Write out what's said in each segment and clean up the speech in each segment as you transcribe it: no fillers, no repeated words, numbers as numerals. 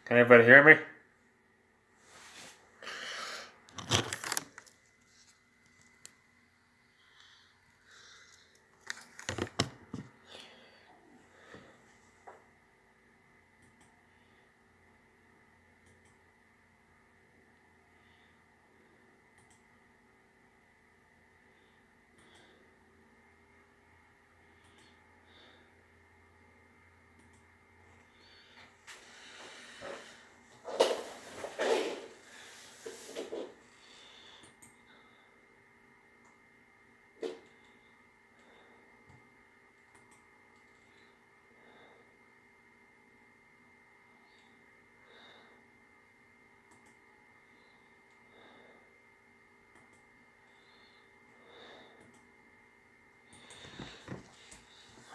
Can everybody hear me?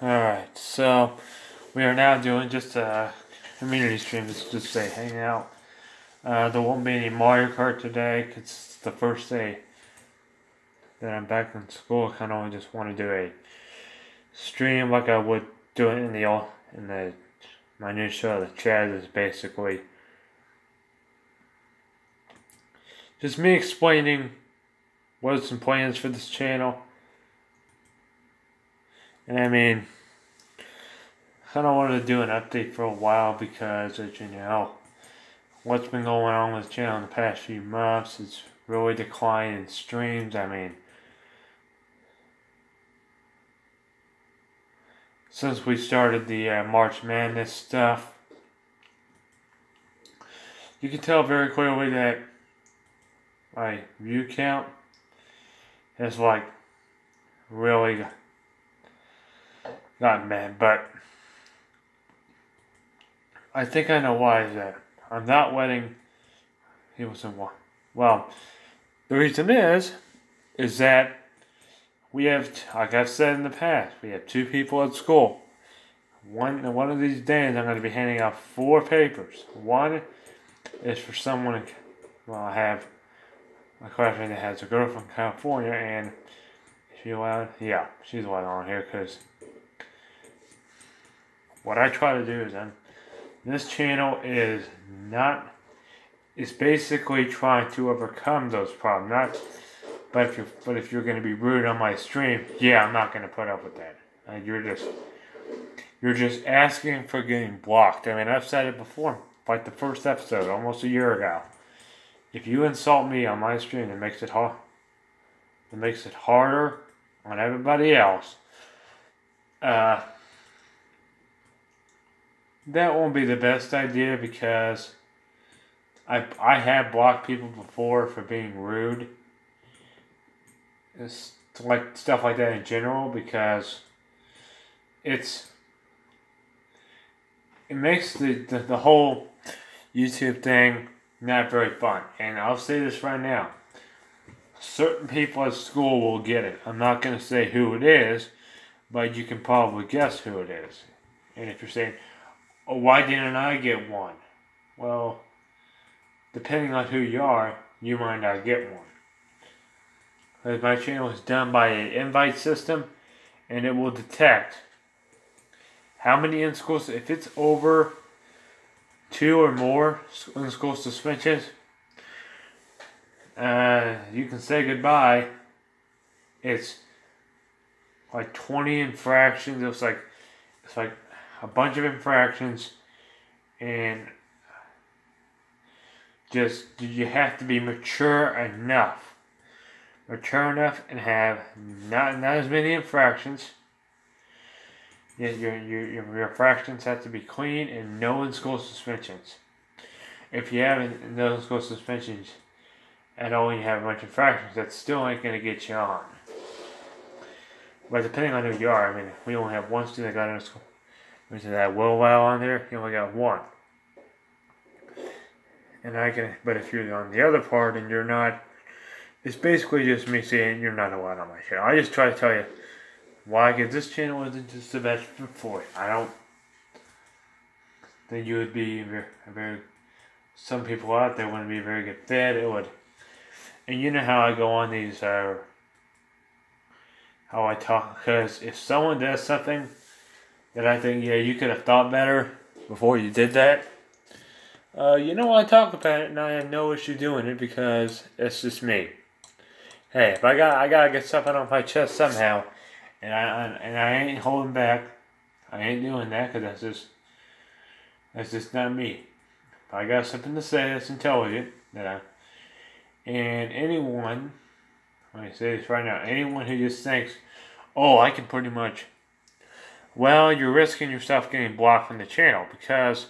Alright, so we are now doing just a community stream, just say hang out. There won't be any Mario Kart today because it's the first day that I'm back in school. I kind of just want to do a stream like I would do it in my new show. The chat is basically just me explaining what are some plans for this channel. And I mean, I kind of wanted to do an update for a while because, as you know, what's been going on with the channel in the past few months, it's really declined in streams. I mean, since we started the March Madness stuff, you can tell very clearly that my view count has like really gotten bad, but I think I know why is that. I'm not letting people say why. Well, the reason is that we have, like I've said in the past, we have 2 people at school. One of these days I'm going to be handing out 4 papers. One is for someone, well, I have a classmate that has a girl from California, and is she allowed? Yeah, she's allowed on here because what I try to do is this channel is basically trying to overcome those problems. But if you're going to be rude on my stream, yeah, I'm not going to put up with that. You're just asking for getting blocked. I mean, I've said it before, like the first episode, almost a year ago. If you insult me on my stream, it makes it hard. It makes it harder on everybody else. That won't be the best idea because I have blocked people before for being rude. It's like stuff like that in general because it makes the whole YouTube thing not very fun. And I'll say this right now. Certain people at school will get it. I'm not going to say who it is, but you can probably guess who it is. And if you're saying, oh, why didn't I get one? Well, depending on who you are, you might not get one. Because my channel is done by an invite system, and it will detect how many in-school, if it's over 2 or more in-school suspensions, you can say goodbye. It's like 20 infractions. It's like a bunch of infractions, and just you have to be mature enough and have not as many infractions. Your infractions have to be clean and no in-school suspensions. If you have no in-school suspensions at all, you have a bunch of infractions, that still ain't going to get you on. But depending on who you are, I mean, we only have one student that got into school. Which is that Will on there, you only got one. And but if you're on the other part and you're not, it's basically just me saying you're not allowed on my channel. I just try to tell you why, because this channel isn't just the best for you. I don't think you would be some people out there wouldn't be a very good fit. It would, and you know how I go on these, how I talk, because if someone does something that I think, yeah, you could have thought better before you did that, You know, I talk about it and I have no issue doing it because it's just me. Hey, if I gotta get something off my chest somehow, and I ain't holding back. I ain't doing that because that's just not me. If I got something to say that's intelligent, and anyone, let me say this right now, anyone who just thinks, oh, I can pretty much, well, you're risking yourself getting blocked from the channel because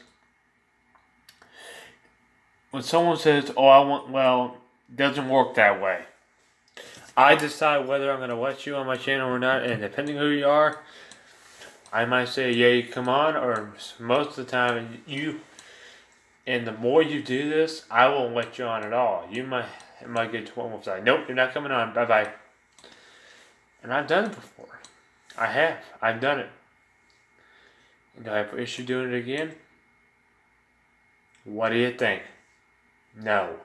when someone says, oh, I want, well, it doesn't work that way. I decide whether I'm going to let you on my channel or not, and depending who you are, I might say, yay, come on, or most of the time, and the more you do this, I won't let you on at all. It might get to one website, nope, you're not coming on, bye-bye. And I've done it before. I've done it. And do I have issue doing it again? What do you think? No.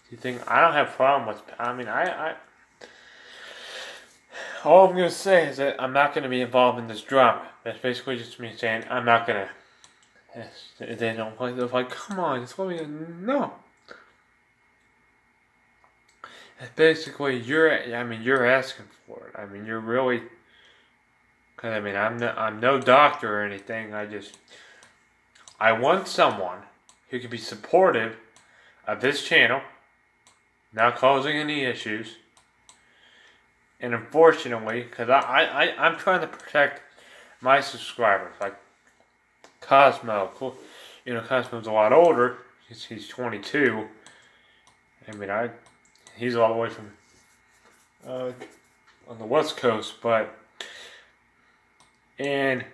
Do you think I don't have a problem with? I mean, all I'm gonna say is that I'm not gonna be involved in this drama. That's basically just me saying I'm not gonna. They don't like. They're like, come on, it's what we no. That's basically you're. I mean, you're asking for it. I mean, you're really. Cause I mean, I'm no doctor or anything. I want someone who can be supportive of this channel, not causing any issues. And unfortunately, because I'm trying to protect my subscribers, like Cosmo. You know, Cosmo's a lot older. He's 22. I mean, he's all the way from on the West Coast, and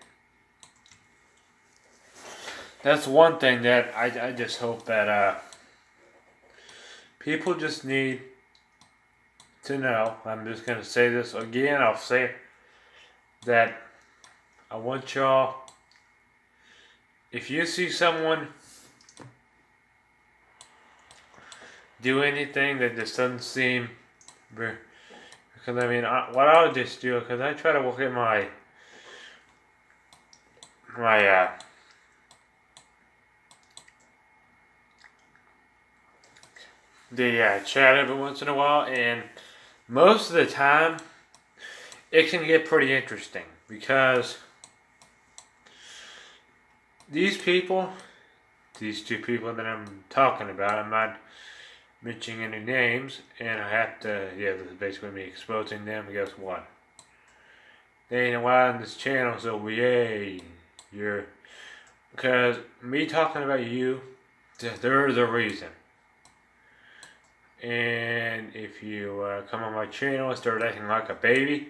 that's one thing that I just hope that people just need to know. I'm just going to say this again. I'll say that I want y'all, if you see someone do anything that just doesn't seem, because I mean, what I'll just do, because I try to look at my chat every once in a while, and most of the time, it can get pretty interesting because these two people that I'm talking about, I'm not mentioning any names, and I have to, this is basically me exposing them. Guess what? They ain't allowed on this channel, so yay, because me talking about you, there's a reason. And if you come on my channel and start acting like a baby,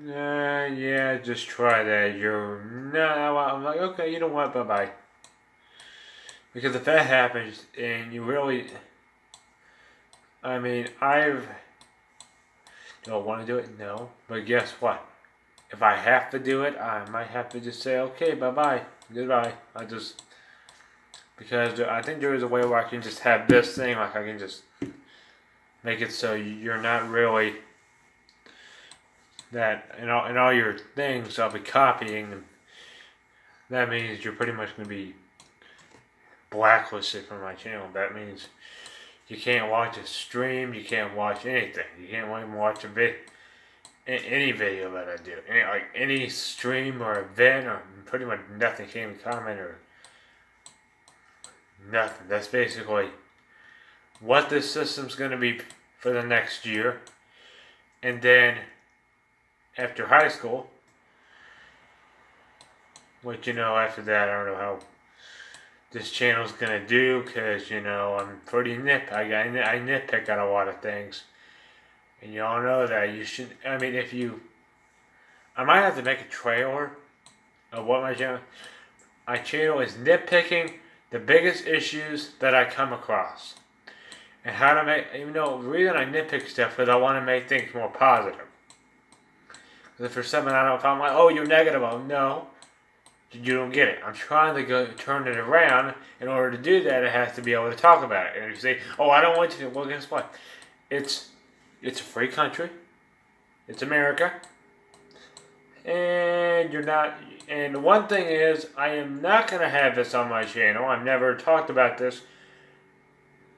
just try that. I'm like, okay, you know what, bye-bye. Because if that happens, and you really, I mean, do I want to do it? No. But guess what? If I have to do it, I might have to just say, okay, bye-bye, goodbye. Because I think there is a way where I can just have this thing, like I can just make it so you're not really that in all your things I'll be copying them. That means you're pretty much going to be blacklisted from my channel. That means you can't watch a stream, you can't watch anything. You can't even watch any video that I do. Any stream or event or pretty much nothing, can't even comment or nothing. That's basically what this system's going to be for the next year. And then after high school, which, after that, I don't know how this channel's going to do, because, I'm pretty I nitpick on a lot of things. And you all know that you should, I mean, I might have to make a trailer of what my channel is nitpicking the biggest issues that I come across. And how to make, the reason I nitpick stuff is I want to make things more positive. Because if there's something if I'm like, oh, you're negative, no, you don't get it. I'm trying to turn it around. In order to do that, I have to be able to talk about it. And if you say, oh, I don't want you to, well, guess what? It's a free country. It's America. And you're not. And one thing is, I am not going to have this on my channel. I've never talked about this.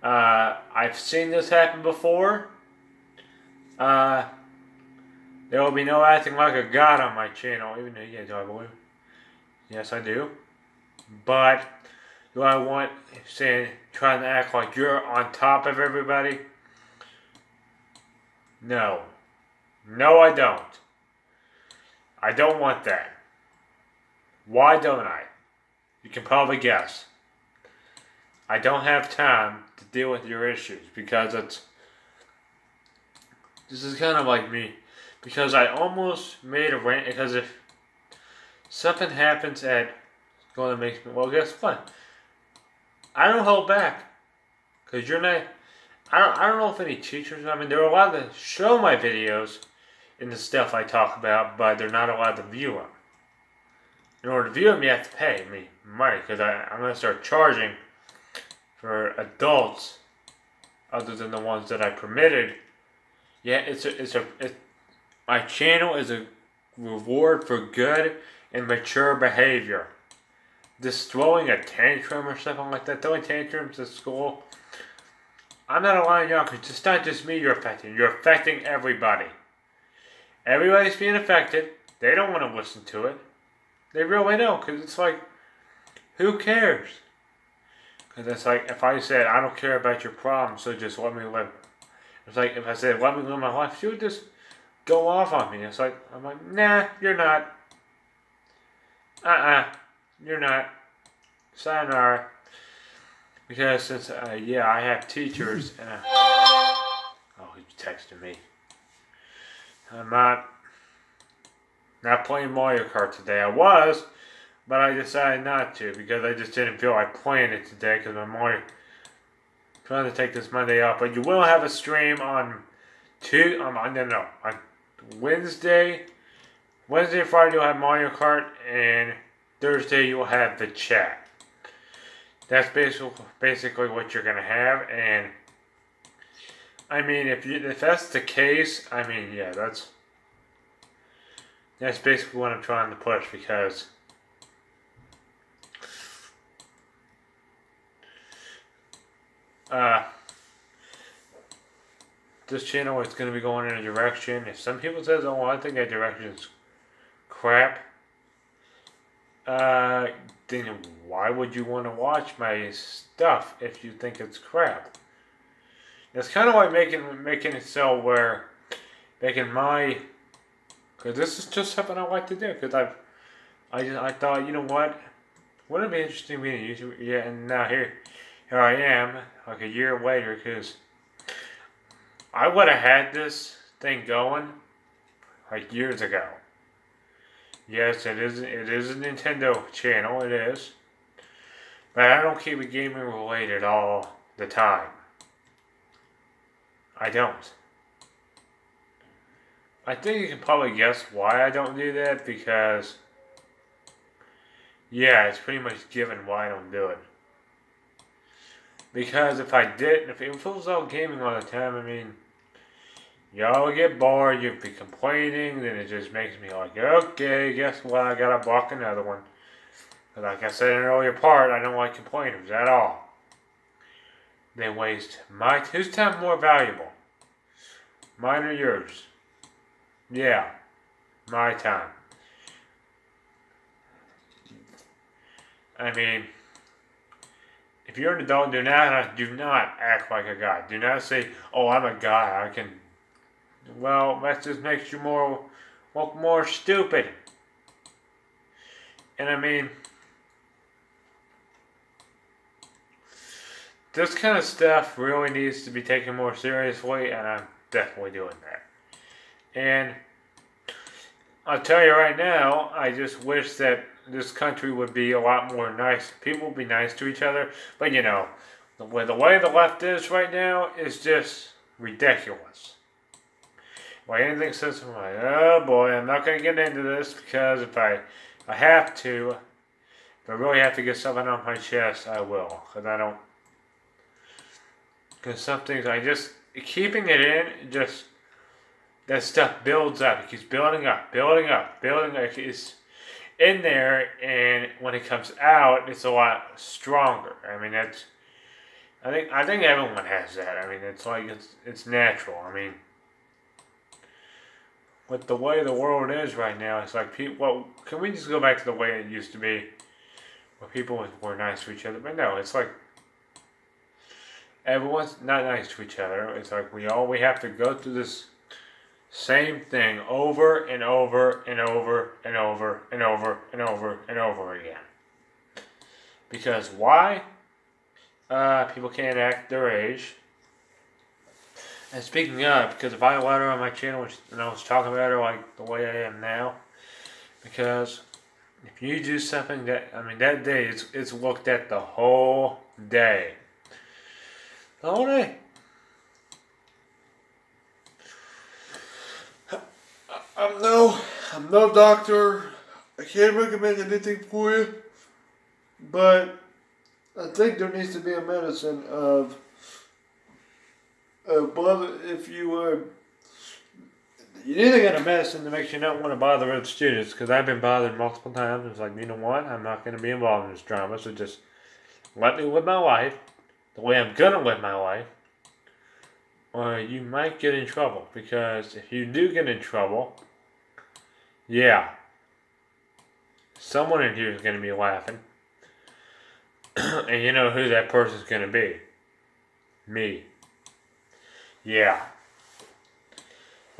I've seen this happen before. There will be no acting like a god on my channel, even though you guys I believe. Yes, I do. But do I want trying to act like you're on top of everybody? No. No, I don't. I don't want that. Why don't I? You can probably guess. I don't have time to deal with your issues because this is kind of like me. Because I almost made a rant, because if something happens at going to make me, well, guess what? I don't hold back. Because you're not, I don't know if any teachers, I mean, they're allowed to show my videos and the stuff I talk about, but they're not allowed to view them. In order to view them, you have to pay me money, because I'm going to start charging for adults other than the ones that I permitted. Yeah, my channel is a reward for good and mature behavior. Just throwing a tantrum or something like that, throwing tantrums at school, I'm not allowing y'all, because it's not just me you're affecting. You're affecting everybody. Everybody's being affected. They don't want to listen to it. They really don't, because it's like, who cares? Because it's like, if I said, I don't care about your problems, so just let me live. It's like, if I said, let me live my life, she would just go off on me. It's like, I'm like, nah, you're not. You're not. Sayonara. Because since, yeah, I have teachers, and oh, he's texting me. I'm not playing Mario Kart today. I was, but I decided not to because I just didn't feel like playing it today because I'm trying to take this Monday off. But you will have a stream on on Wednesday. Wednesday and Friday you'll have Mario Kart, and Thursday you'll have the chat. That's basically what you're gonna have, and I mean if that's the case, I mean yeah, that's basically what I'm trying to push, because this channel is going to be going in a direction. If some people says, oh, I think that direction's crap, then why would you want to watch my stuff if you think it's crap? It's kind of like making it so where because this is just something I like to do, because I thought, you know what, wouldn't it be interesting being a YouTuber? Yeah, and now here I am, like a year later, because I would have had this thing going like years ago. Yes, it is a Nintendo channel, it is. But I don't keep it gaming related all the time. I don't. I think you can probably guess why I don't do that, because yeah, it's pretty much given why I don't do it. Because if I did, if it was all gaming all the time, I mean, y'all would get bored, you'd be complaining, then it just makes me like, okay, guess what, I gotta block another one. But like I said in an earlier part, I don't like complainers at all. They waste whose time more valuable? Mine or yours? Yeah, my time. I mean, if you're an adult, do not act like a guy. Do not say, oh, I'm a guy, I can. Well, that just makes you look more stupid. And I mean, this kind of stuff really needs to be taken more seriously, and I'm definitely doing that. And I'll tell you right now, I just wish that this country would be a lot more nice. People would be nice to each other. But you know, the way the left is right now is just ridiculous. Like anything says, I'm like, oh boy, I'm not going to get into this, because if I have to, if I really have to get something on my chest, I will. Because some things, keeping it in, that stuff builds up. It keeps building up, building up, building up. It's in there, and when it comes out, it's a lot stronger. I mean, that's. I think everyone has that. I mean, it's like it's natural. I mean, with the way the world is right now, it's like people. Well, can we just go back to the way it used to be, where people were nice to each other? But no, it's like everyone's not nice to each other. It's like we have to go through this same thing over and over and over and over and over and over and over again. Because why? People can't act their age. And speaking of, because if I let her on my channel and I was talking about her like the way I am now, because if you do something that day, it's looked at the whole day. The whole day. I'm no doctor. I can't recommend anything for you. But I think there needs to be a medicine of bother if you need to get a medicine that makes you not want to bother other students, because I've been bothered multiple times. It's like, you know what? I'm not going to be involved in this drama, so just let me live my life the way I'm going to live my life, or you might get in trouble. Because if you do get in trouble, yeah, someone in here is going to be laughing. And you know who that person's going to be. Me. Yeah.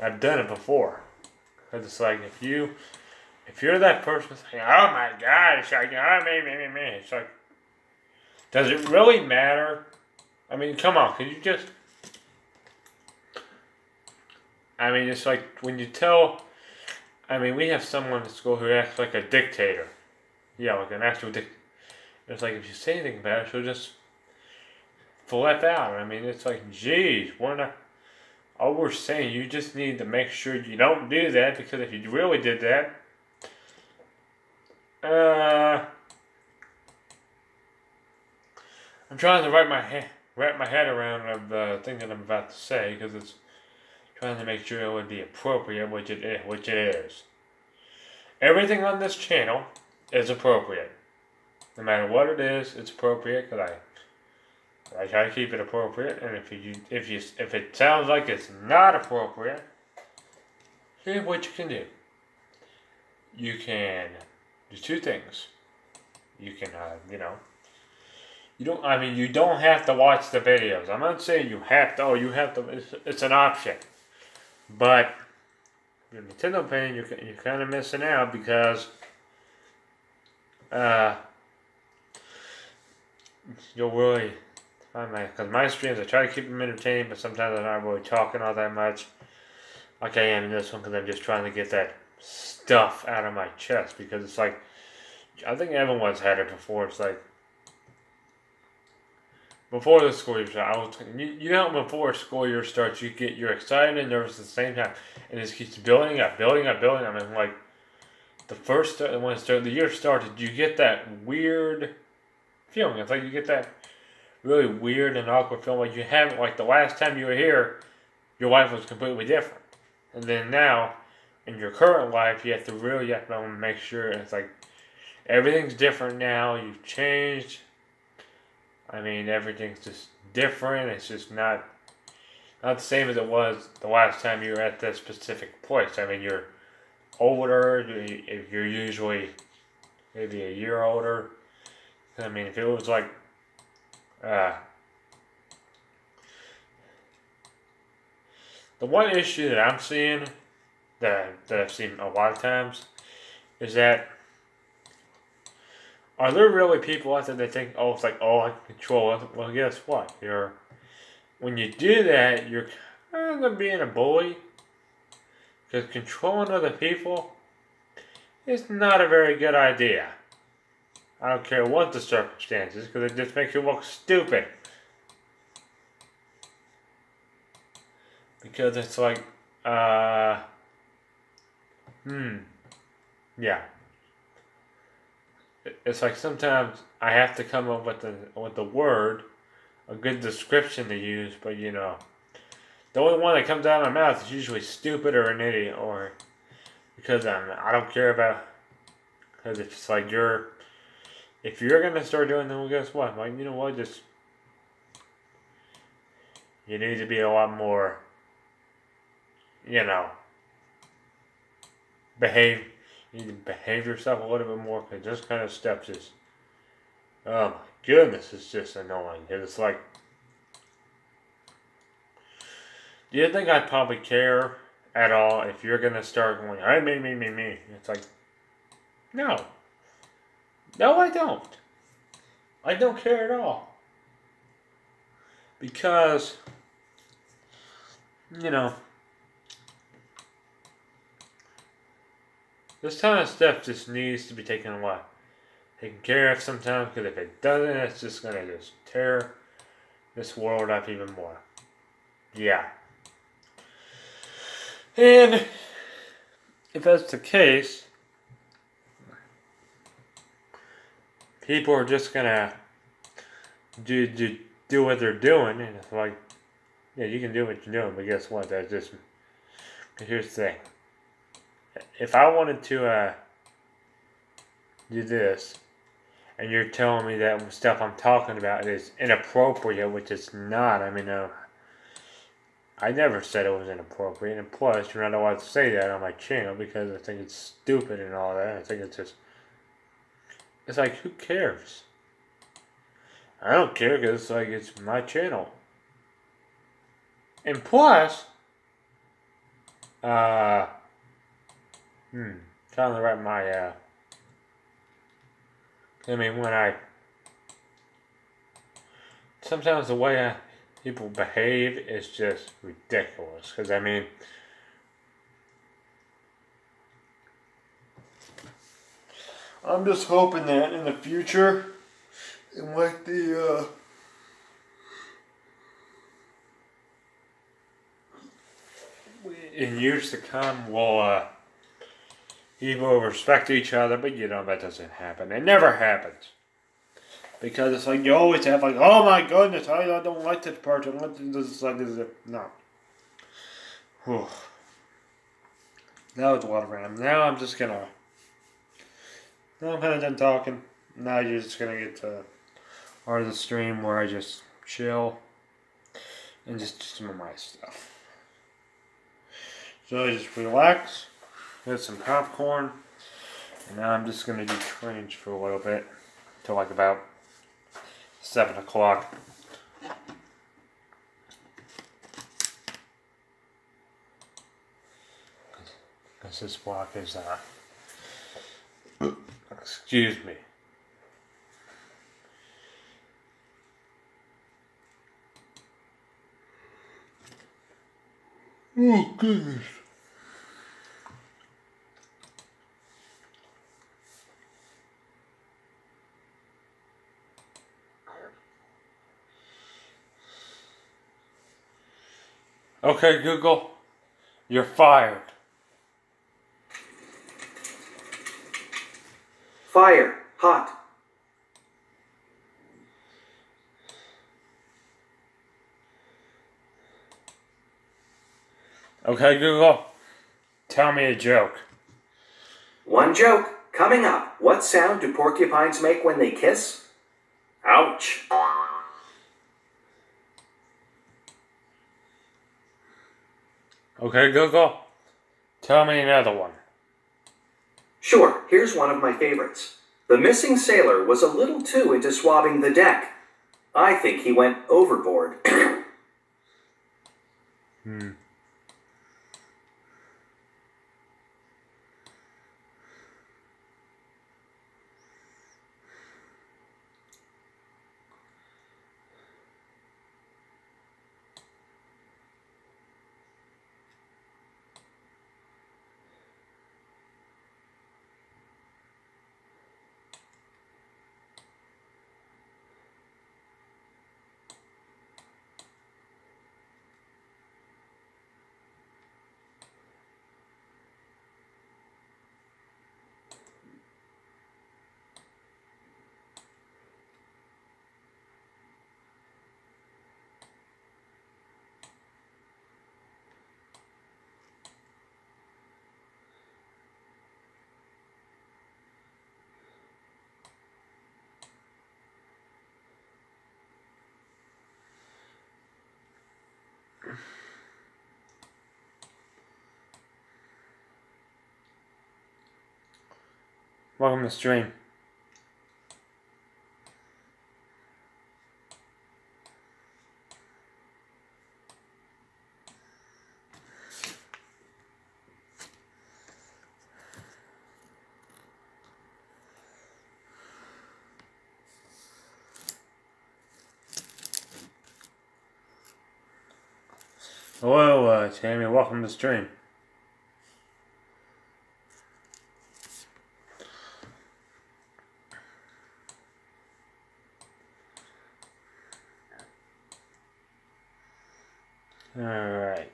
I've done it before. Because it's like, if you're that person saying, oh my God, it's like, oh, me. It's like, does it really matter? I mean, come on, can you just... I mean, it's like, when you tell... I mean, we have someone at school who acts like a dictator. Yeah, like an actual dictator. It's like, if you say anything bad, she'll just flip out. I mean, it's like, geez, all we're saying, you just need to make sure you don't do that, because if you really did that, I'm trying to wrap my head around of the thing that I'm about to say, because it's trying to make sure it would be appropriate, which it is. Everything on this channel is appropriate. No matter what it is, it's appropriate, because I try to keep it appropriate. And if it sounds like it's not appropriate, here's what you can do. You can do two things. You can, you don't have to watch the videos. I'm not saying you have to. Oh, you have to. It's an option. But if you're a Nintendo fan, you're kind of missing out, because you'll really find because my streams, I try to keep them entertaining, but sometimes I'm not really talking all that much like I am in this one, because I'm just trying to get that stuff out of my chest. Because it's like, I think everyone's had it before. It's like, before the school year starts, before school year starts, you're excited and nervous at the same time, and it just keeps building up. I mean, like, when the year started, you get that weird feeling. It's like you get that really weird and awkward feeling, like you haven't, like the last time you were here, your life was completely different, and then now, in your current life, you have to make sure it's like everything's different now. You've changed. I mean, everything's just different. It's just not the same as it was the last time you were at that specific place. I mean, you're older. You're usually maybe a year older. I mean, if it was like, the one issue that I'm seeing, that I've seen a lot of times, is that, are there really people out there that think, oh, it's like, oh, I can control it? Well, guess what? When you do that, you're kind of being a bully. Because controlling other people is not a very good idea. I don't care what the circumstances, because it just makes you look stupid. Because it's like, yeah. It's like sometimes I have to come up with the word, a good description to use, but The only one that comes out of my mouth is usually stupid or an idiot, or because I don't care about. Because it's like if you're gonna start doing them, well, guess what? Like, you know what? Just you need to be a lot more, you know, behave. You need to behave yourself a little bit more. Because this kind of stuff just, oh my goodness, it's just annoying. It's like, do you think I probably care at all if you're gonna start going, I me? It's like, no. No, I don't. I don't care at all. Because, you know, this kind of stuff just needs to be taken care of sometimes, because if it doesn't, it's just going to just tear this world up even more. Yeah. And if that's the case, people are just gonna do what they're doing, and it's like, yeah, you can do what you're doing, but guess what? That's just, here's the thing. If I wanted to do this, and you're telling me that stuff I'm talking about is inappropriate, which it's not. I mean, I never said it was inappropriate, and plus, you're not allowed to say that on my channel because I think it's stupid and all that. I think it's just, it's like, who cares? I don't care because it's like, it's my channel. And plus, trying to wrap my, I mean, sometimes the way people behave is just ridiculous. Because, I mean, I'm just hoping that in the future, in like in years to come, people will respect each other, but you know that doesn't happen. It never happens. Because it's like, you always have like, oh my goodness, I don't like this person. No. Whew. That was a lot of random. Now I'm kind of done talking. Now you're just gonna get to part of the stream where I just chill and just do some of my stuff. So I just relax, get some popcorn, and now I'm just gonna do trains for a little bit till like about 7 o'clock. Because this block is excuse me. Oh goodness. Okay, Google, you're fired. Fire. Hot. Okay, Google, tell me a joke. One joke. Coming up. What sound do porcupines make when they kiss? Ouch. Okay, Google, tell me another one. Sure, here's one of my favorites. The missing sailor was a little too into swabbing the deck. I think he went overboard. Welcome to the stream. Hello, Tammy. Welcome to the stream. Alright.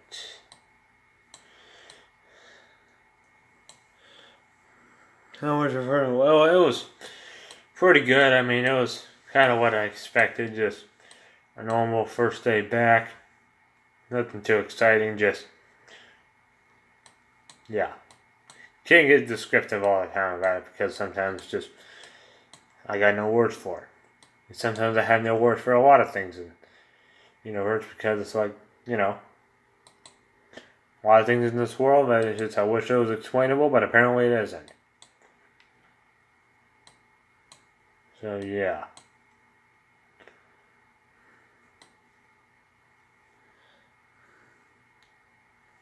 How was your first? Well, it was pretty good. I mean, it was kind of what I expected. Just a normal first day back. Nothing too exciting. Just, yeah. Can't get descriptive all the time about it because sometimes just I got no words for it. And sometimes I have no words for a lot of things. And, you know, it's because it's like, you know, a lot of things in this world that it's just I wish it was explainable, but apparently it isn't. So yeah.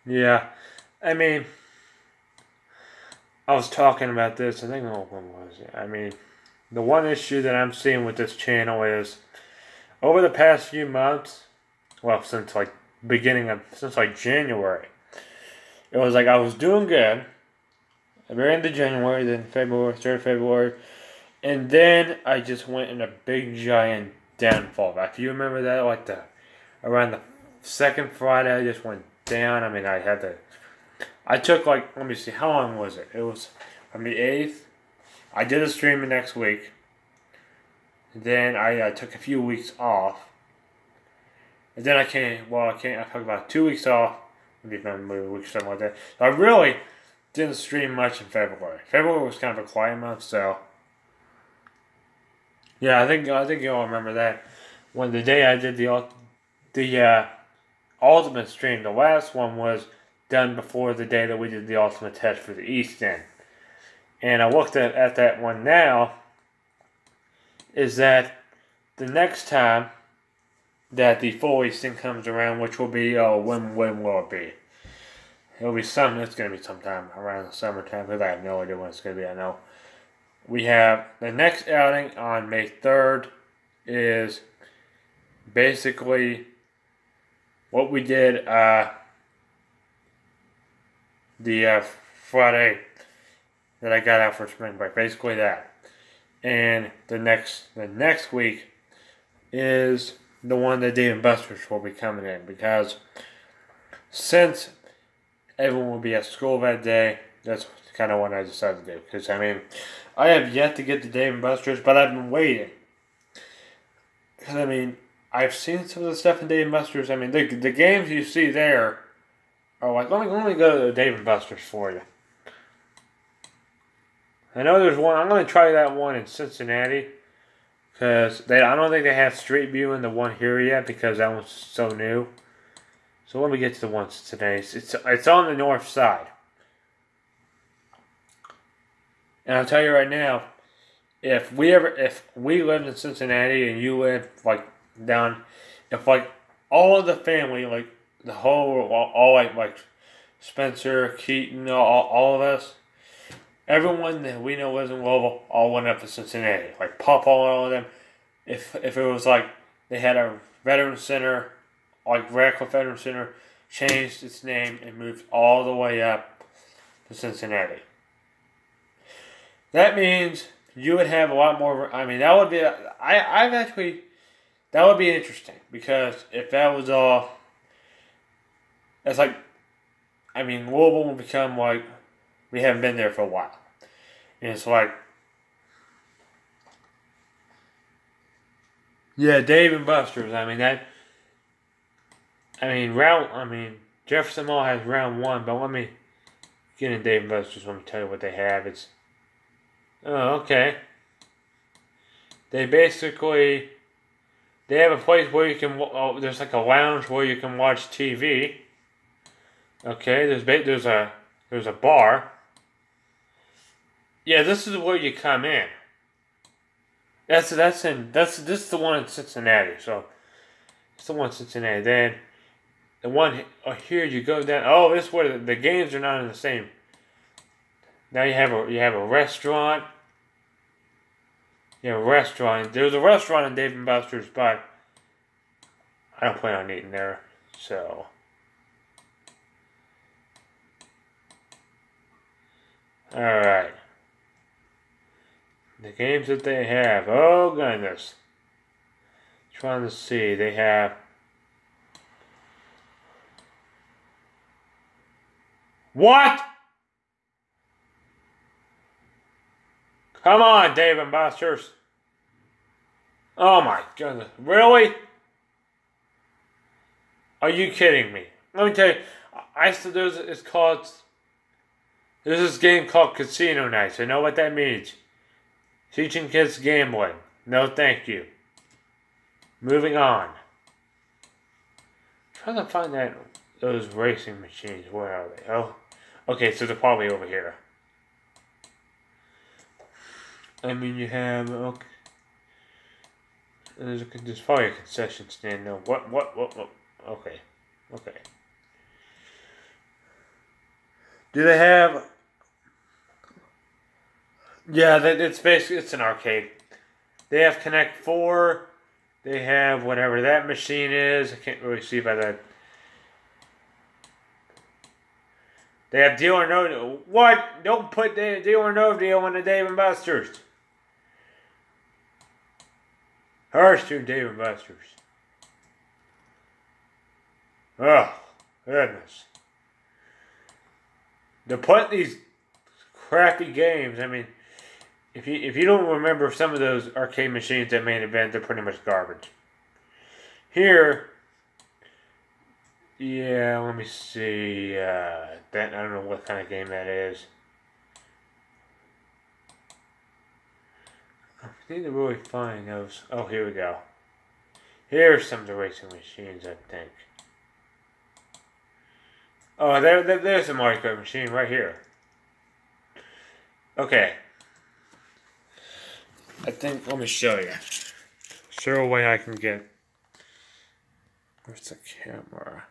Yeah. I mean, I was talking about this, I think, oh, when was it? I mean, the one issue that I'm seeing with this channel is over the past few months, well, since like January, it was like I was doing good at the very end of January, then February, 3rd February, and then I just went in a big giant downfall. If you remember that, like around the second Friday, I just went down. I mean, I took like, let me see, how long was it? It was from the 8th. I did a stream the next week. Then I took a few weeks off. And then I took about 2 weeks off. Maybe a week or something like that. So I really didn't stream much in February. February was kind of a quiet month, so. Yeah, I think you all remember that. When the day I did the Ultimate stream, the last one was done before the day that we did the Ultimate test for the East End. And I looked at that one now, is that the next time that the full East End comes around, which will be, when will it be? It's going to be sometime around the summertime, because I have no idea when it's going to be, I know. We have the next outing on May 3rd is basically what we did the Friday that I got out for spring break. Basically that. And the next week is the one that Dave and Buster's will be coming in, because since everyone will be at school that day, that's kind of what I decided to do. Because, I mean, I have yet to get to Dave and Buster's, but I've been waiting. Because, I mean, I've seen some of the stuff in Dave and Buster's. I mean, the games you see there are like, let me go to Dave and Buster's for you. I know there's one. I'm going to try that one in Cincinnati. Because I don't think they have Street View in the one here yet, because that one's so new. So let me get to the one today. It's on the north side. And I'll tell you right now, if we lived in Cincinnati and you lived like down, if like all of the family, like the whole, all like Spencer, Keaton, all of us, everyone that we know lives in Louisville, all went up to Cincinnati. Like Papa, all of them. If it was like they had a veteran center, like Radcliffe Veteran Center, changed its name and moved all the way up to Cincinnati. That means you would have a lot more. I mean, that would be. That would be interesting, because if that was all, it's like, I mean, Louisville will become like, we haven't been there for a while, and it's like, yeah, Dave and Buster's. I mean, Jefferson Mall has round one, but let me get in Dave and Buster's. Let me tell you what they have. Okay. They have a place where you can, there's like a lounge where you can watch TV. Okay, there's a bar. Yeah, this is where you come in. This is the one in Cincinnati. So it's the one in Cincinnati. Then the one here you go down. Oh, this is where the games are not in the same. Now you have a restaurant. You have a restaurant. There's a restaurant in Dave and Buster's, but I don't plan on eating there. So all right. The games that they have. Oh, goodness. Trying to see. They have... What? Come on, Dave and Buster's. Oh, my goodness. Really? Are you kidding me? Let me tell you. There's this game called Casino Nights. You know what that means? Teaching kids gambling. No, thank you. Moving on. Trying to find those racing machines. Where are they? Oh, okay. So they're probably over here. I mean, you have okay. There's probably a concession stand. No, what? Okay. Do they have? Yeah, it's an arcade. They have Connect 4. They have whatever that machine is. I can't really see by that. They have Deal or No Deal. What? Don't put Deal or No Deal on the Dave and Buster's. Hers to Dave and Buster's. Oh, goodness. To put these crappy games, I mean... If you don't remember some of those arcade machines at Main Event, they're pretty much garbage. Here, yeah, let me see. I don't know what kind of game that is. I need to really find those. Oh, here we go. Here's some of the racing machines, I think. Oh, there's a Mario Kart machine right here. Okay. I think, let me show you. Is there a way I can get... Where's the camera?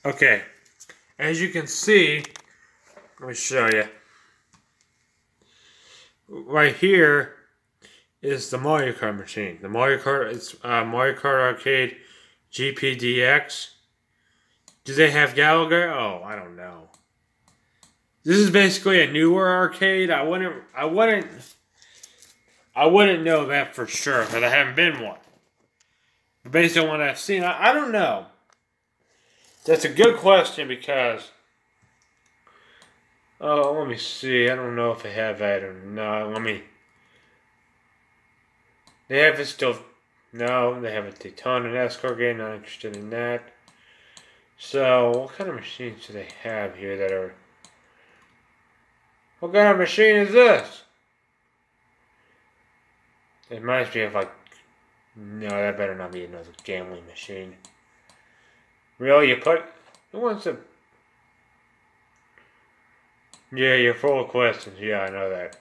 Okay. As you can see, let me show you. Right here is the Mario Kart machine. The Mario Kart, it's Mario Kart Arcade GPDX. Do they have Galaga? Oh, I don't know. This is basically a newer arcade. I wouldn't know that for sure because I haven't been one. But based on what I've seen, I don't know. That's a good question because let me see. I don't know if they have that or not. They have it still. No, they have a Daytona NASCAR game. Not interested in that. So, what kind of machines do they have here that are... What kind of machine is this? It reminds me of like... No, that better not be another gambling machine. Really? You put... Who wants to... Yeah, you're full of questions. Yeah, I know that.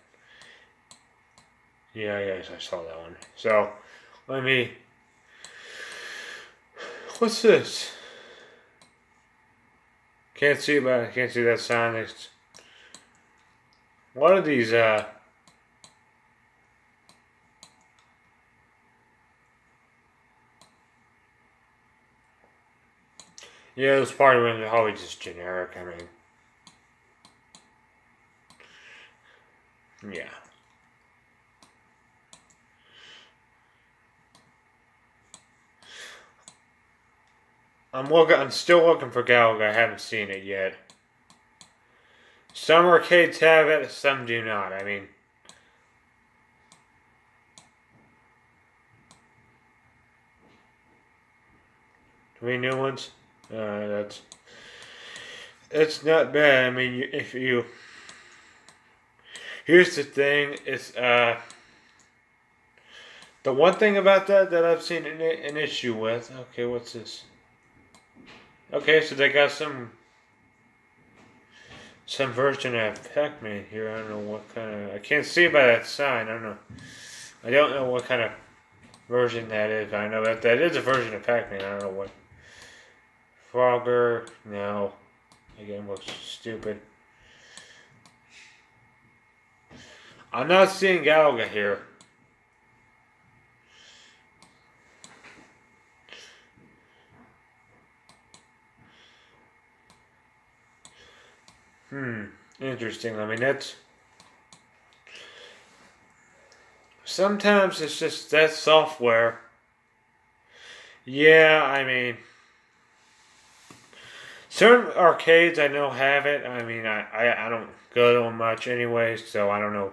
Yeah, yes, I saw that one. So, let me... What's this? Can't see, but I can't see that sign. It's... What are these, Yeah, this part of it is always just generic, I mean. Yeah. I'm still looking for Galaga. I haven't seen it yet. Some arcades have it, some do not. I mean, three new ones. It's not bad. I mean, here's the thing. It's the one thing about that I've seen an issue with. Okay, what's this? Okay, so they got some. some version of Pac-Man here. I don't know what kind of. I can't see by that sign. I don't know. I don't know what kind of version that is. I know that is a version of Pac-Man. I don't know what. Frogger. No. Again, looks stupid. I'm not seeing Galaga here. Interesting. I mean, that's... Sometimes it's just that software. Yeah, I mean... Certain arcades I know have it. I mean, I don't go to them much anyway, so I don't know.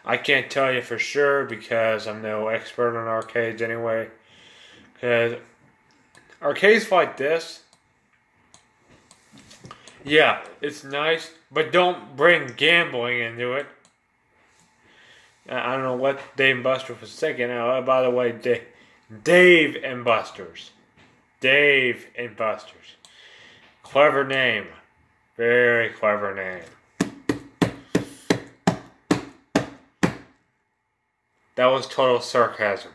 I can't tell you for sure because I'm no expert on arcades anyway. Because arcades like this, yeah, it's nice, but don't bring gambling into it. I don't know what Dave and Buster was thinking. Oh, by the way, Dave and Buster's. Dave and Buster's. Clever name. Very clever name. That was total sarcasm.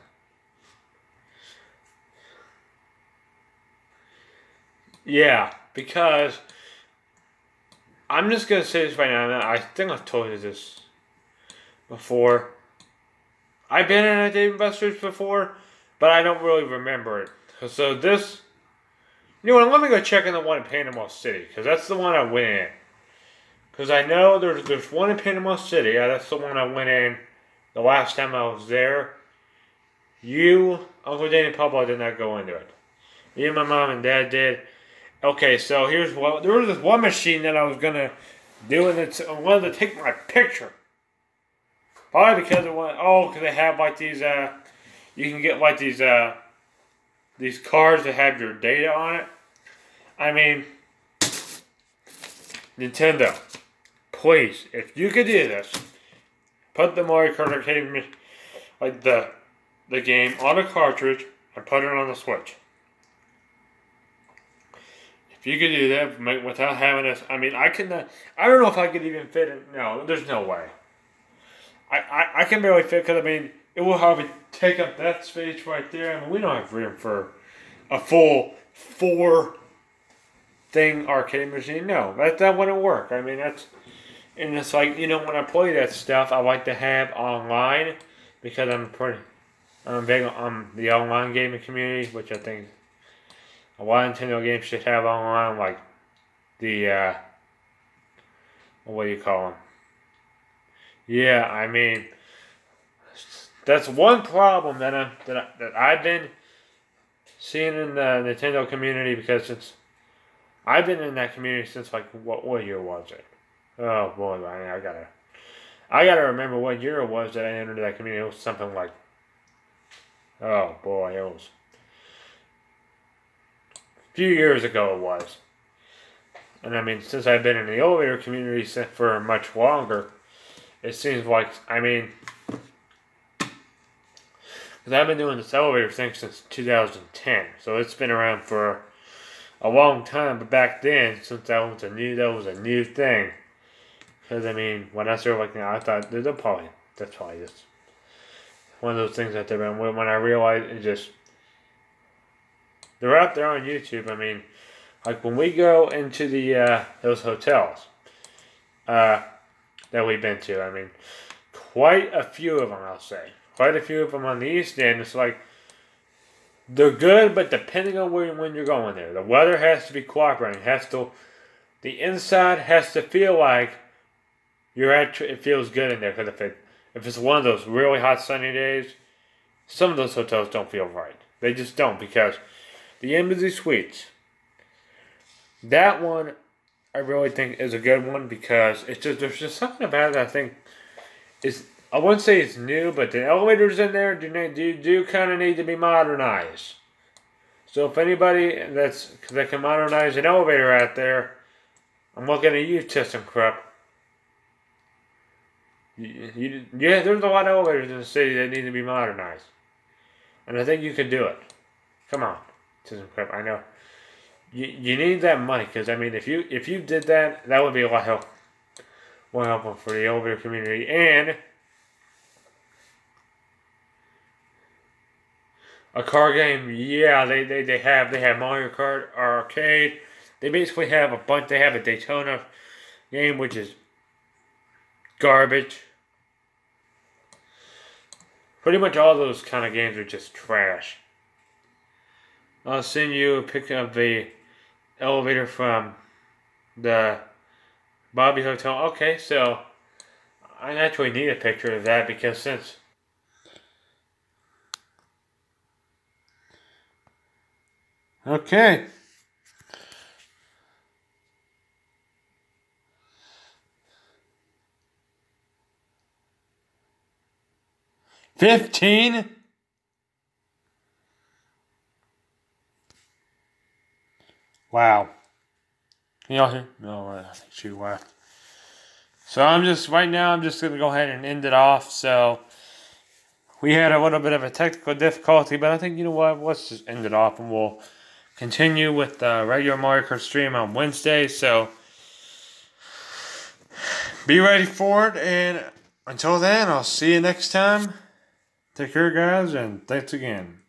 Yeah, because I'm just going to say this right now. I think I've told you this before. I've been in a Dave & Buster's before, but I don't really remember it. So this... You know what, let me go check in the one in Panama City, because that's the one I went in. Because I know there's one in Panama City. Yeah, that's the one I went in the last time I was there. You, Uncle Danny and Papa did not go into it. Me and my mom and dad did. Okay, so here's what... There was this one machine that I was going to do, and I wanted to take my picture. Probably because it was... Oh, because they have like these... You can get like these cards that have your data on it. I mean, Nintendo, please, if you could do this, put the Mario Kart Arcade, like the game on a cartridge and put it on the Switch. If you could do that without having this, I mean, I don't know if I could even fit it. No, there's no way. I can barely fit because, I mean, it will hardly take up that space right there. I mean, we don't have room for a full 4-thing arcade machine. No, that wouldn't work. I mean, and it's like, you know, when I play that stuff, I like to have online because I'm big on the online gaming community, which I think a lot of Nintendo games should have online, like the, what do you call them? Yeah, I mean, that's one problem that I've been seeing in the Nintendo community, because I've been in that community since, like, what year was it? Oh boy, I gotta remember what year it was that I entered that community. It was something like, oh boy, it was a few years ago. It was, and I mean, since I've been in the elevator community for much longer, it seems like, I mean, because I've been doing this elevator thing since 2010, so it's been around for a long time. But back then, since that was a new thing, because I mean, when I started looking, I thought that's probably just one of those things that they're when I realized they're out there on YouTube. I mean, like when we go into the those hotels that we've been to, I mean, quite a few of them, I'll say. Quite a few of them on the East End. It's like, they're good, but depending on when you're going there. The weather has to be cooperating. The inside has to feel like it feels good in there. Because if it's one of those really hot sunny days, some of those hotels don't feel right. They just don't, because the Embassy Suites, that one I really think is a good one, because there's just something about it that I think is, I wouldn't say it's new, but the elevators in there do kind of need to be modernized. So if anybody that can modernize an elevator out there, I'm looking at you, ThyssenKrupp. Yeah, there's a lot of elevators in the city that need to be modernized, and I think you can do it. Come on, ThyssenKrupp. I know you need that money, because I mean, if you did that, that would be a lot help. want to help them for the elevator community. And a car game, yeah, they have Mario Kart Arcade. They basically have a bunch. They have a Daytona game, which is garbage. Pretty much all those kind of games are just trash. I'll send you a picture of the elevator from the Bobby Hotel. Okay, so I naturally need a picture of that because since okay. $15? Wow. Can y'all hear? No, I think she left. So right now I'm just going to go ahead and end it off. So we had a little bit of a technical difficulty, but I think, you know what, let's just end it off and we'll continue with the regular Mario Kart stream on Wednesday. So be ready for it, and until then, I'll see you next time. Take care, guys, and thanks again.